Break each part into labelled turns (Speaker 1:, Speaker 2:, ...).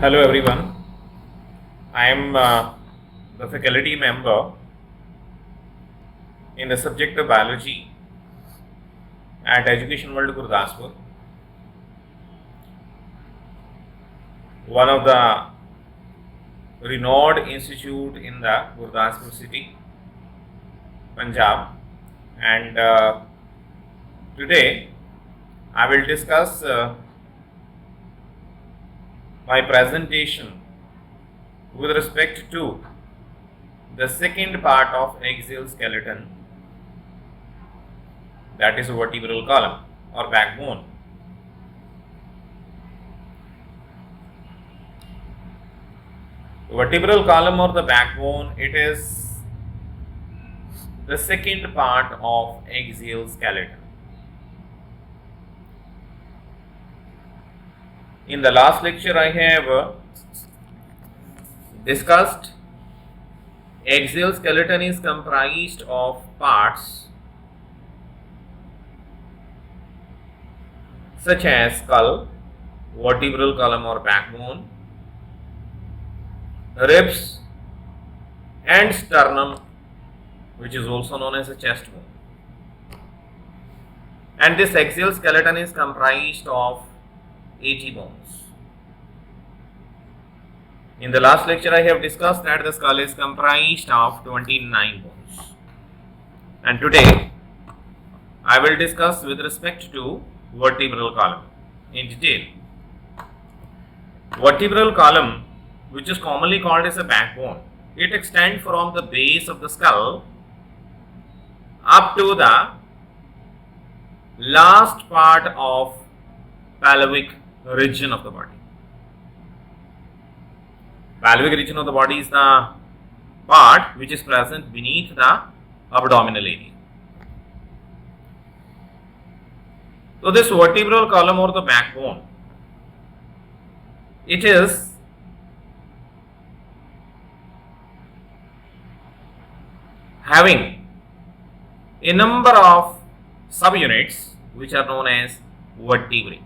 Speaker 1: Hello everyone. I am the faculty member in the subject of biology at Education World Gurdaspur, one of the renowned institute in the Gurdaspur city, Punjab. And today I will discuss my presentation with respect to the second part of axial skeleton, that is vertebral column or backbone. Vertebral column or the backbone, it is the second part of axial skeleton. In the last lecture I have discussed axial skeleton is comprised of parts such as skull, vertebral column or backbone, ribs and sternum, which is also known as a chest bone. And this axial skeleton is comprised of 80 bones. In the last lecture I have discussed that the skull is comprised of 29 bones. And today I will discuss with respect to vertebral column in detail. Vertebral column, which is commonly called as a backbone, it extends from the base of the skull up to the last part of pelvic region of the body. Pelvic region of the body is the part which is present beneath the abdominal area. So this vertebral column or the backbone, it is having a number of subunits which are known as vertebrae.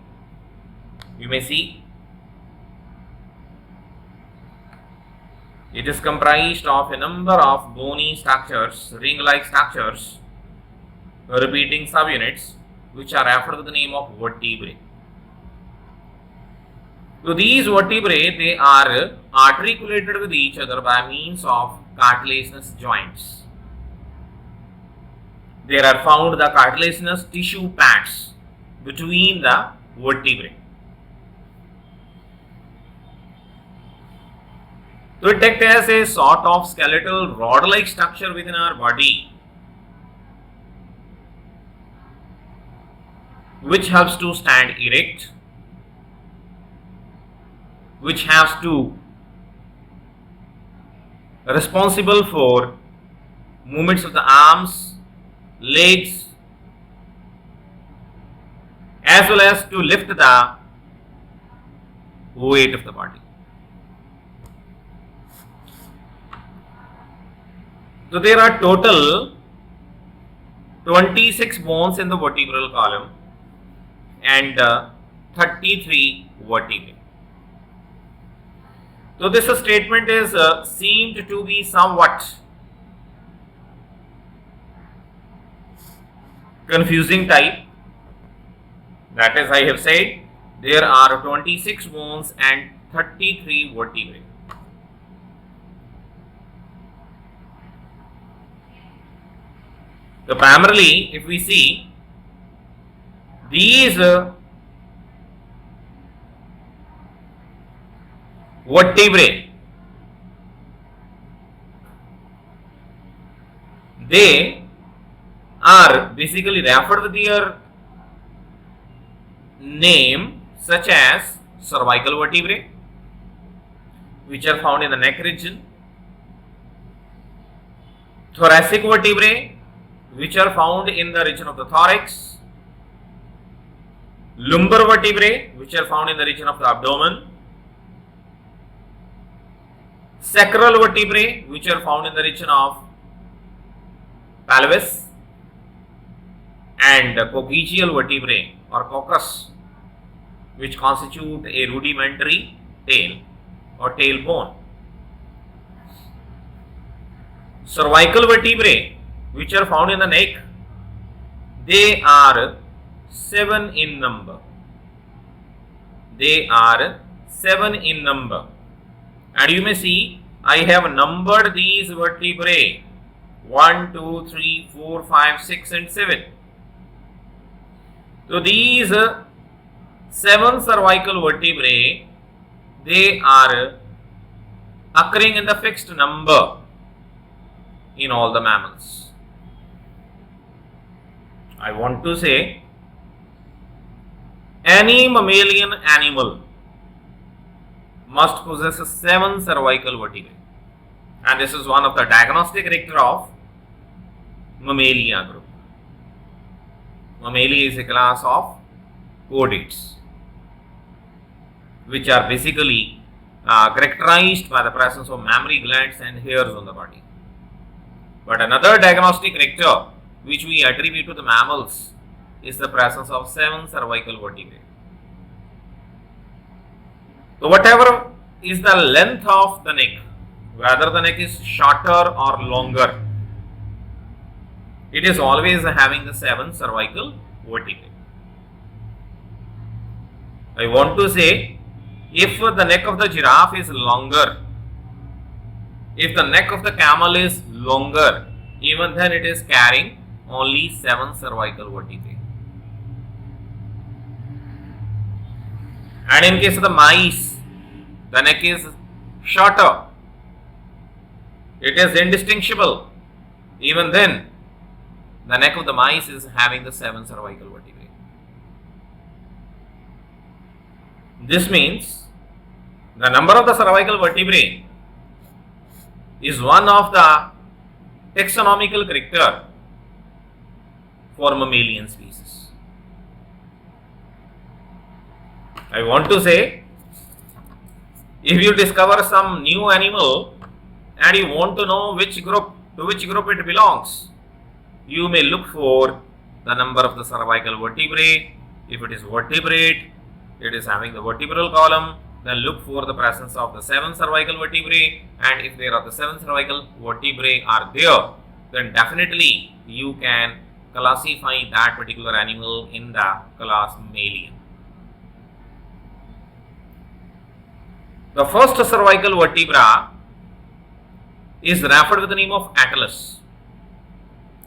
Speaker 1: You may see it is comprised of a number of bony structures, ring-like structures, repeating subunits, which are referred to the name of vertebrae. So these vertebrae, they are articulated with each other by means of cartilaginous joints. There are found the cartilaginous tissue pads between the vertebrae. So it acts as a sort of skeletal rod-like structure within our body, which helps to stand erect, which has to responsible for movements of the arms, legs, as well as to lift the weight of the body. So there are total 26 bones in the vertebral column and 33 vertebrae. So this statement is seemed to be somewhat confusing type. That is, I have said there are 26 bones and 33 vertebrae. So primarily, if we see these vertebrae, they are basically referred with their name, such as cervical vertebrae, which are found in the neck region, thoracic vertebrae, which are found in the region of the thorax, lumbar vertebrae, which are found in the region of the abdomen, sacral vertebrae, which are found in the region of pelvis, and coccygeal vertebrae or coccus, which constitute a rudimentary tail. or tailbone. Cervical vertebrae, which are found in the neck, they are 7 in number. They are 7 in number. And you may see, I have numbered these vertebrae 1, 2, 3, 4, 5, 6 and 7. So these 7 cervical vertebrae, they are occurring in the fixed number in all the mammals. I want to say, any mammalian animal must possess 7 cervical vertebrae, and this is one of the diagnostic character of Mammalia group. Mammalia is a class of chordates, which are basically characterized by the presence of mammary glands and hairs on the body. But another diagnostic character which we attribute to the mammals is the presence of 7 cervical vertebrae. So whatever is the length of the neck, whether the neck is shorter or longer, it is always having the 7 cervical vertebrae. I want to say, if the neck of the giraffe is longer, if the neck of the camel is longer, even then it is carrying only 7 cervical vertebrae. And in case of the mice, the neck is shorter, it is indistinguishable. Even then, the neck of the mice is having the 7 cervical vertebrae. This means the number of the cervical vertebrae is one of the taxonomical character for mammalian species. I want to say, if you discover some new animal and you want to know to which group it belongs, you may look for the number of the cervical vertebrae. If it is vertebrate, it is having the vertebral column, then look for the presence of the 7 cervical vertebrae, and if there are the 7 cervical vertebrae are there, then definitely you can classify that particular animal in the class Mammalian. The first cervical vertebra is referred with the name of atlas,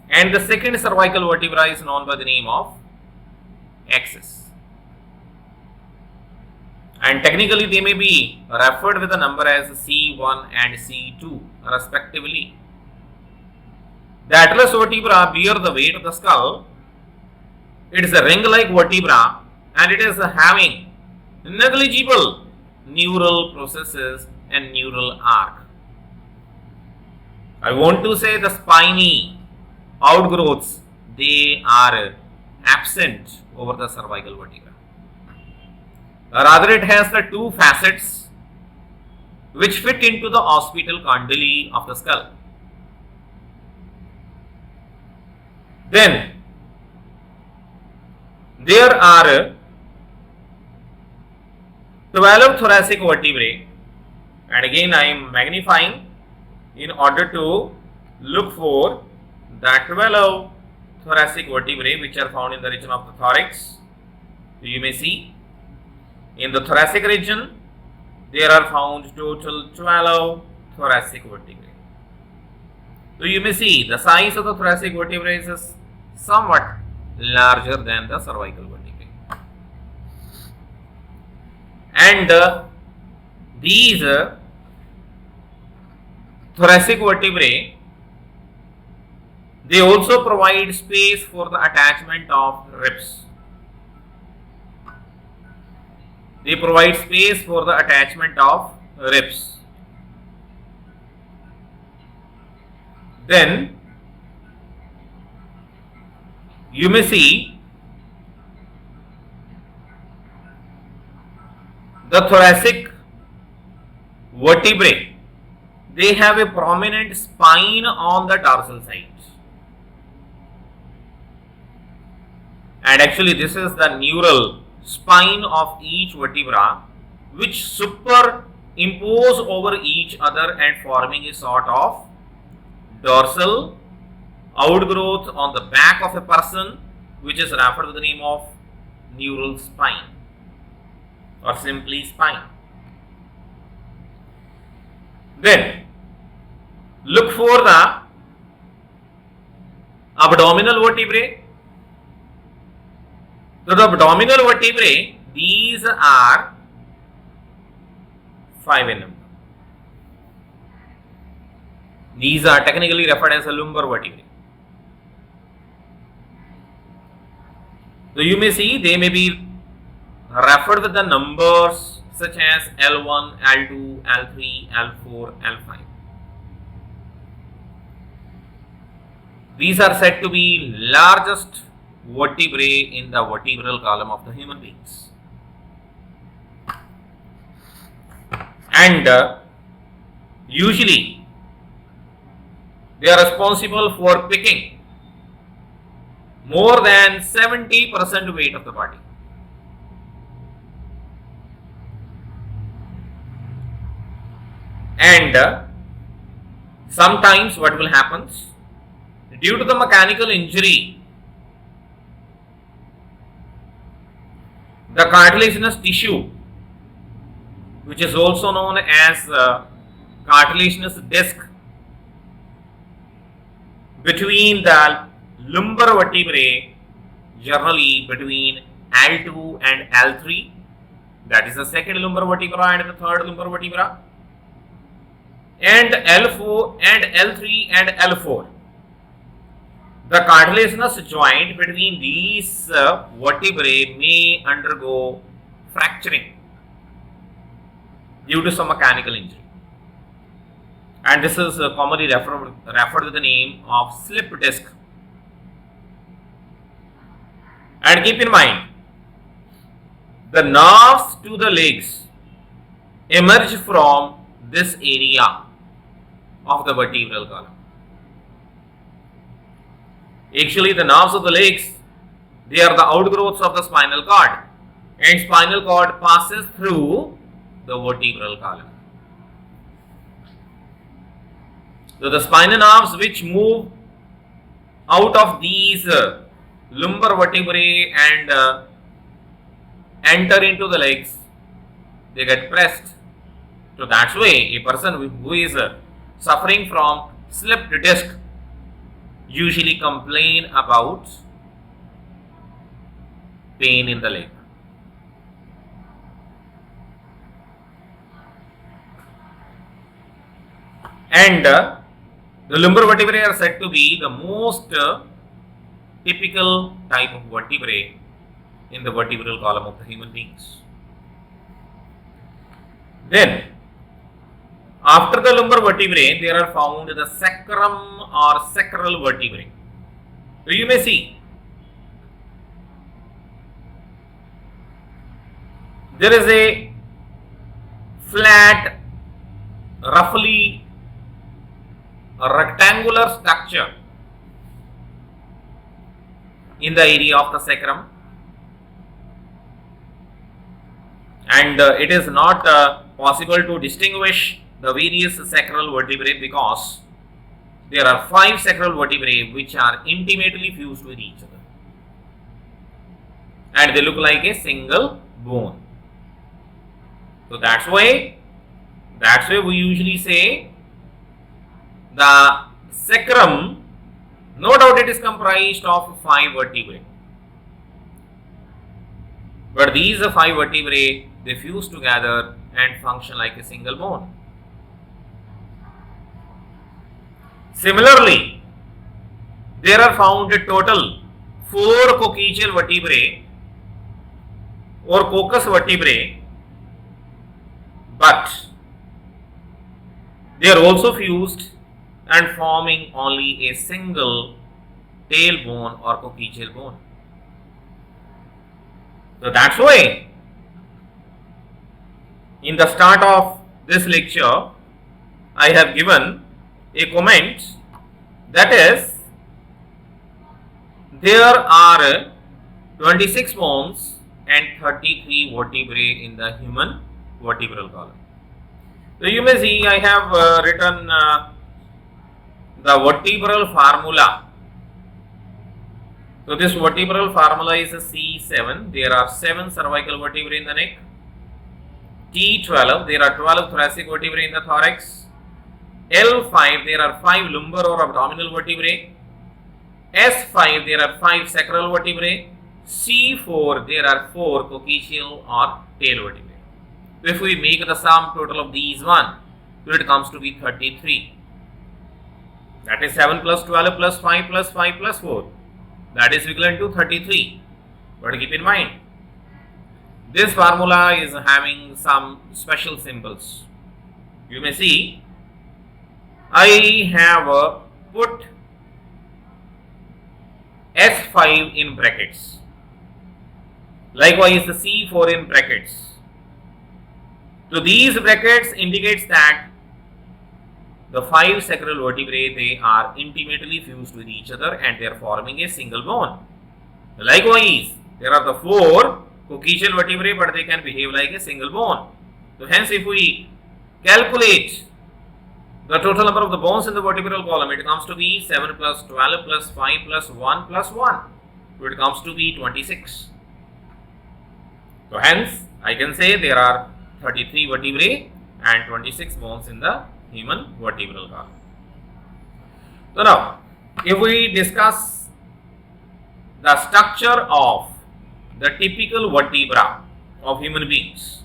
Speaker 1: and the second cervical vertebra is known by the name of axis. And technically they may be referred with the number as C1 and C2 respectively. The atlas vertebra bear the weight of the skull. It is a ring-like vertebra and it is having negligible neural processes and neural arc. I want to say the spiny outgrowths, they are absent over the cervical vertebra. Rather, it has the 2 facets which fit into the occipital condyle of the skull. Then, there are 12 thoracic vertebrae, and again I am magnifying in order to look for the 12 thoracic vertebrae which are found in the region of the thorax. So you may see, in the thoracic region, there are found total 12 thoracic vertebrae. So you may see the size of the thoracic vertebrae is somewhat larger than the cervical vertebrae. And these thoracic vertebrae, they also provide space for the attachment of ribs. They provide space for the attachment of ribs. Then you may see the thoracic vertebrae, they have a prominent spine on the dorsal side. And actually this is the neural spine of each vertebra which superimposes impose over each other and forming a sort of dorsal outgrowth on the back of a person, which is referred to the name of neural spine or simply spine. Then look for the abdominal vertebrae. So the abdominal vertebrae, these are 5 in number. These are technically referred as a lumbar vertebrae. So you may see they may be referred with the numbers such as L1, L2, L3, L4, L5. These are said to be largest vertebrae in the vertebral column of the human beings. And usually they are responsible for picking more than 70% weight of the body. And sometimes what will happen, due to the mechanical injury, the cartilaginous tissue, which is also known as cartilaginous disc, between the lumbar vertebrae, generally between L2 and L3, that is the second lumbar vertebra and the third lumbar vertebra, and L4 and L3 and L4. The cartilaginous joint between these vertebrae may undergo fracturing due to some mechanical injury. And this is commonly referred to the name of slip disc. And keep in mind, the nerves to the legs emerge from this area of the vertebral column. Actually, the nerves of the legs, they are the outgrowths of the spinal cord, and spinal cord passes through the vertebral column. So the spinal nerves which move out of these lumbar vertebrae and enter into the legs, they get pressed. So that's why a person who is suffering from slipped disc usually complain about pain in the leg. And the lumbar vertebrae are said to be the most typical type of vertebrae in the vertebral column of the human beings. Then, after the lumbar vertebrae, there are found the sacrum or sacral vertebrae. So you may see there is a flat, roughly a rectangular structure in the area of the sacrum, and it is not possible to distinguish the various sacral vertebrae because there are 5 sacral vertebrae which are intimately fused with each other and they look like a single bone. So that's why we usually say the sacrum, no doubt it is comprised of 5 vertebrae, but these 5 vertebrae, they fuse together and function like a single bone. Similarly, there are found a total 4 coccygeal vertebrae or coccus vertebrae, but they are also fused and forming only a single tailbone or coccygeal bone. So that's why in the start of this lecture I have given a comment, that is, there are 26 bones and 33 vertebrae in the human vertebral column. So you may see I have written the vertebral formula. So this vertebral formula is a C7. There are 7 cervical vertebrae in the neck. T12, there are 12 thoracic vertebrae in the thorax. L5, there are 5 lumbar or abdominal vertebrae. S5, there are 5 sacral vertebrae. C4, there are 4 coccygeal or tail vertebrae. If we make the sum total of these one, so it comes to be 33. That is 7 plus 12 plus 5 plus 5 plus 4. That is equivalent to 33. But keep in mind, this formula is having some special symbols. You may see, I have put S5 in brackets. Likewise, the C4 in brackets. So these brackets indicates that the 5 sacral vertebrae, they are intimately fused with each other and they are forming a single bone. Likewise, there are the 4 coccygeal vertebrae, but they can behave like a single bone. So hence, if we calculate the total number of the bones in the vertebral column, it comes to be 7 plus 12 plus 5 plus 1 plus 1. So it comes to be 26. So hence, I can say there are 33 vertebrae and 26 bones in the human vertebral column. So now, if we discuss the structure of the typical vertebra of human beings.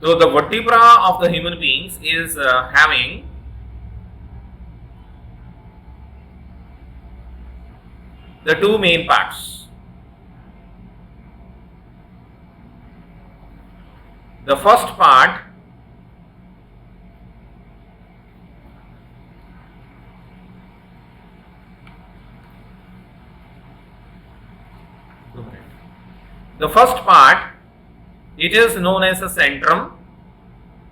Speaker 1: So the vertebra of the human beings is having the 2 main parts. The first part it is known as the centrum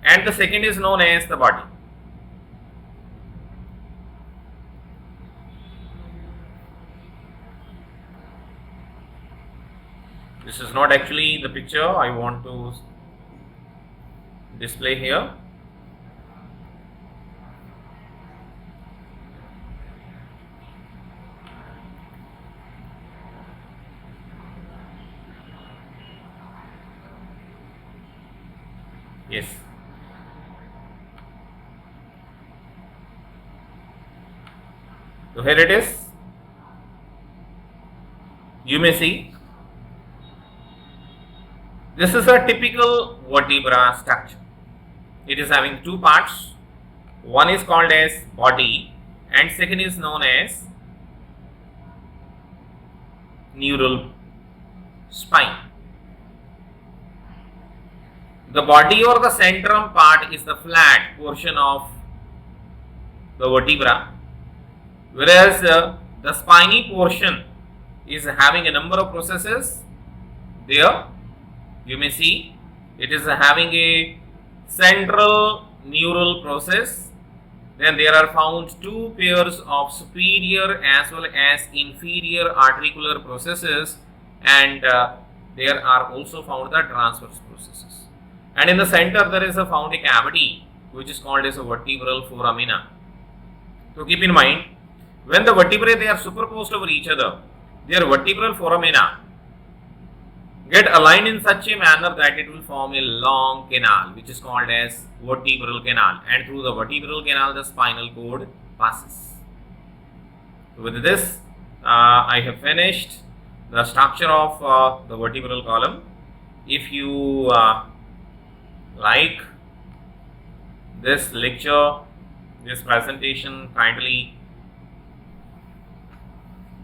Speaker 1: and the second is known as the body. This is not actually the picture I want to display here. Yes. So here it is. You may see this is a typical vertebra structure. It is having 2 parts. One is called as body and second is known as neural spine. The body or the centrum part is the flat portion of the vertebra, whereas the spiny portion is having a number of processes. There you may see it is having a central neural process. Then there are found 2 pairs of superior as well as inferior articular processes, and there are also found the transverse processes. And in the center there is found a cavity which is called as a vertebral foramina. So keep in mind, when the vertebrae they are superposed over each other, their vertebral foramina get aligned in such a manner that it will form a long canal which is called as vertebral canal, and through the vertebral canal the spinal cord passes. So with this I have finished the structure of the vertebral column. If you like this lecture, this presentation, kindly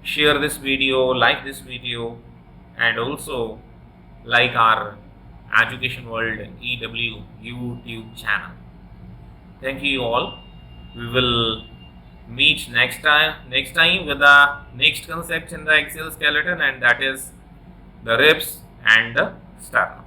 Speaker 1: share this video, like this video, and also like our Education World EW YouTube channel. Thank you all. We will meet next time with the next concept in the axial skeleton, and that is the ribs and the sternum.